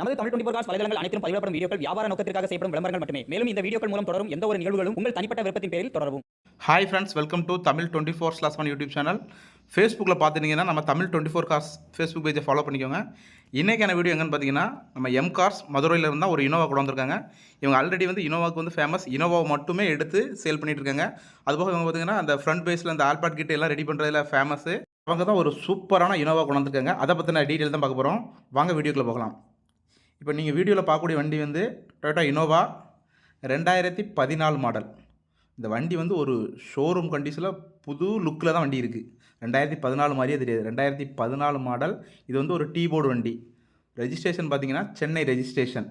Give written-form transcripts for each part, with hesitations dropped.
நமது தமிழ் 24 காஸ் வலைதளங்கள் அனைத்தும் பதிவிடப்படும் வீடியோக்கள் வியாபார நோக்கத்திற்காக செய்யப்படும் விளம்பரங்கள் மட்டுமே. மேலும் இந்த வீடியோக்கள் மூலம் தொடரும் எந்த ஒரு நிகழ்வுகளும் உங்கள் தனிப்பட்ட விருப்பத்தின் பேரில் தொடரவும். Hi friends, welcome to Tamil 24/1 YouTube channel. ஃபேஸ்புக்கில் பார்த்துட்டிங்கன்னா நம்ம தமிழ் 24 காஸ் ஃபேஸ்புக் பேஜை ஃபாலோ பண்ணிக்கோங்க. இன்றைக்கான வீடியோ எங்கன்னு பார்த்தீங்கன்னா, நம்ம எம் கார்ஸ் மதுரையில் இருந்தால் ஒரு இனோவா கொண்டு வந்திருக்காங்க. இவங்க ஆல்ரெடி வந்து இனோவாவுக்கு வந்து ஃபேமஸ், இனோவாவை மட்டுமே எடுத்து சேல் பண்ணிட்டு இருக்காங்க. அதுபோக இவங்க பார்த்தீங்கன்னா அந்த ஃப்ரண்ட் பேஸில் அந்த ஆல்பாட் கிட்ட எல்லாம் ரெடி பண்ணுறதுல ஃபேமஸ். அவங்க தான் ஒரு சூப்பரான இனோவா கொண்டு வந்திருக்காங்க. அதை பற்றின டீட்டெயில் தான் பார்க்க போகிறோம். வாங்க வீடியோக்குள்ளே போகலாம். இப்போ நீங்கள் வீடியோவில் பார்க்கக்கூடிய வண்டி வந்து டொயோட்டா இனோவா 2014 மாடல். இந்த வண்டி வந்து ஒரு ஷோரூம் கண்டிஷனில் புது லுக்கில் தான் வண்டி இருக்குது. 2014 மாதிரியே தெரியாது. 2014 மாடல். இது வந்து ஒரு டீ போர்டு வண்டி. ரெஜிஸ்ட்ரேஷன் பார்த்தீங்கன்னா Chennai registration.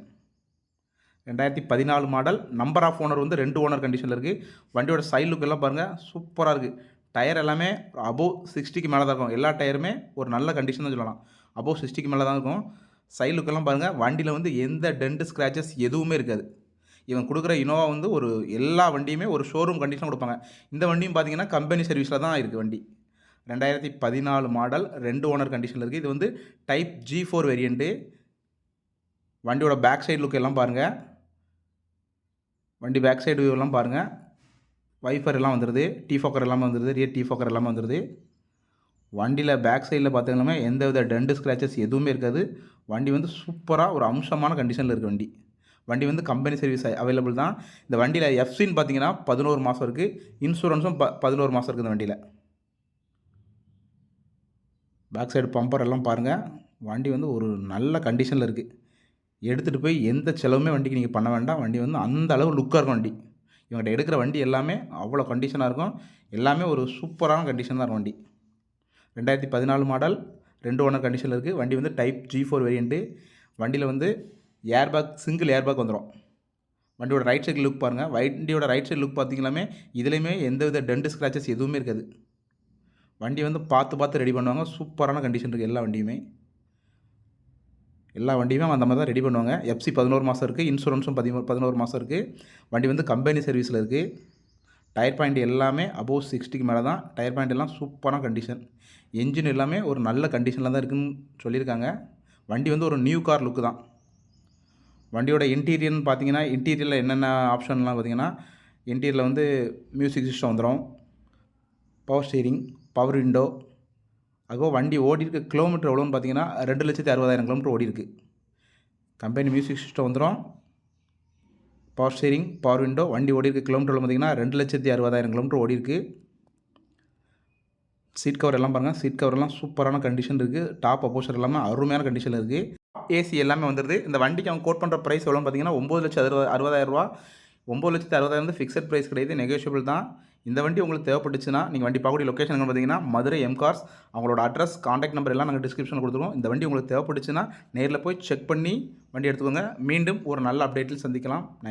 2014 model. Number of owner வந்து 2 ஓனர் கண்டிஷனில் இருக்குது. வண்டியோட சைட் லுக் எல்லாம் பாருங்கள், சூப்பராக இருக்குது. டயர் எல்லாமே அபோவ் 60க்கு மேலே தான் இருக்கும். எல்லா டயருமே ஒரு நல்ல கண்டிஷன் தான் சொல்லலாம். அபோவ் 60க்கு மேலே தான் இருக்கும். சைட் லுக்கெல்லாம் பாருங்கள், வண்டியில் வந்து எந்த டென்ட் ஸ்க்ராச்சஸ் எதுவுமே இருக்காது. இவன் கொடுக்குற இனோவா வந்து ஒரு எல்லா வண்டியுமே ஒரு ஷோரூம் கண்டிஷன் கொடுப்பாங்க. இந்த வண்டியும் பார்த்தீங்கன்னா கம்பெனி சர்வீஸில் தான் இருக்குது வண்டி. 2014 மாடல், 2 ஓனர் கண்டிஷனில் இருக்குது. இது வந்து டைப் G4 வேரியண்ட்டு. வண்டியோட பேக் சைடு லுக் எல்லாம் பாருங்கள். வண்டி பேக் சைடு வியூ எல்லாம் பாருங்கள். வைஃபர் எல்லாம் வந்துடுது, டீ ஃபோக்கர் எல்லாமே வந்துடுது, ரியர் டீ ஃபோக்கர் எல்லாமே வந்துடுது. வண்டியில் பேக் சைடில் பார்த்தீங்கன்னா எந்த வித டென்ட் ஸ்க்ராச்சஸ் எதுவுமே இருக்காது. வண்டி வந்து சூப்பராக ஒரு அம்சமான கண்டிஷனில் இருக்குது வண்டி. வண்டி வந்து கம்பெனி சர்வீஸ் அவைலபிள் தான். இந்த வண்டியில் எஃப்சின்னு பார்த்தீங்கன்னா 11 மாதம் இருக்குது. இன்சூரன்ஸும் 11 மாதம் இருக்குது இந்த வண்டியில். பேக் சைடு பம்பர் எல்லாம் பாருங்கள். வண்டி வந்து ஒரு நல்ல கண்டிஷனில் இருக்குது. எடுத்துகிட்டு போய் எந்த செலவுமே வண்டிக்கு நீங்கள் பண்ண வேண்டாம். வண்டி வந்து அந்த அளவு லுக்காக இருக்கும் வண்டி. இவங்கள்ட்ட எடுக்கிற வண்டி எல்லாமே அவ்வளோ கண்டிஷனாக இருக்கும். எல்லாமே ஒரு சூப்பரான கண்டிஷன் தான் இருக்கும் வண்டி. 2014 மாடல், 2 ஓனர் கண்டிஷனில் இருக்குது. வண்டி வந்து டைப் G4 வேரியண்ட்டு. வண்டியில் வந்து ஏர்பேக், சிங்கிள் ஏர்பேக் வந்துடும். வண்டியோட ரைட் சைடு லுக் பாருங்கள். வண்டியோட ரைட் சைடு லுக் பார்த்திங்களாமே இதுலேயுமே எந்த வித டென்ட் ஸ்க்ராச்சஸ் எதுவுமே இருக்காது. வண்டி வந்து பார்த்து ரெடி பண்ணுவாங்க. சூப்பரான கண்டிஷன் இருக்குது எல்லா வண்டியுமே. எல்லா வண்டியுமே அந்த மாதிரி தான் ரெடி பண்ணுவாங்க. எஃப்சி 11 மாதம் இருக்குது. இன்சூரன்ஸும் 11 மாதம் இருக்குது. வண்டி வந்து கம்பெனி சர்வீஸில் இருக்குது. டயர் பாயிண்ட் எல்லாமே அபோவ் 60க்கு மேலே தான். டயர் பாயிண்ட் எல்லாம் சூப்பரான கண்டிஷன். என்ஜின் எல்லாமே ஒரு நல்ல கண்டிஷனில் தான் இருக்குதுன்னு சொல்லியிருக்காங்க. வண்டி வந்து ஒரு நியூ கார் லுக்கு தான். வண்டியோட இன்டீரியர்னு பார்த்தீங்கன்னா, இன்டீரியரில் என்னென்ன ஆப்ஷன்லாம் பார்த்தீங்கன்னா, இன்டீரியரில் வந்து மியூசிக் சிஸ்டம் வந்துடும், பவர் ஸ்டீரிங், பவர் விண்டோ. அதுவும் வண்டி ஓடி இருக்க கிலோமீட்டர் எவ்வளோன்னு பார்த்தீங்கன்னா 2,60,000 கிலோமீட்டர் ஓடி இருக்குது. கம்பெனி மியூசிக் சிஸ்டம் வந்துடும், பவர் ஸ்டீரிங், பவர் விண்டோ. வண்டி ஓடி இருக்க கிலோமீட்டர் பார்த்தீங்கன்னா 2,60,000 கிலோமீட்டர் ஓடி இருக்குது. சீட் கவர் எல்லாம் பாருங்கள். சீட் கவர் எல்லாம் சூப்பரான கண்டிஷன் இருக்குது. டாப் அப்போசர் எல்லாமே அருமையான கண்டிஷனில் இருக்குது. ஏசி எல்லாமே வந்துடுது. இந்த வண்டிக்கு அவங்க கோட் பண்ணுற ப்ரைஸ் எவ்வளோன்னு பார்த்தீங்கன்னா 9,60,000. 9,60,000 வந்து ஃபிக்ஸட் ப்ரைஸ் கிடையாது, நெகோஷியபிள் தான். இந்த வண்டி உங்களுக்கு தேவைப்பட்டுச்சுன்னா நீங்கள் வண்டி பார்க்கக்கூடிய லொக்கேஷன் பார்த்தீங்கன்னா மதுரை எம் கார்ஸ். அவங்களோட அட்ரஸ், காண்டாக்ட் நம்பர் எல்லாம் நாங்கள் டிஸ்கிரிப்ஷனில் கொடுத்துருவோம். இந்த வண்டி உங்களுக்கு தேவைப்பட்டுச்சுன்னா நேரில் போய் செக் பண்ணி வண்டி எடுத்துக்கோங்க. மீண்டும் ஒரு நல்ல அப்டேட்டில் சந்திக்கலாம். நன்றி.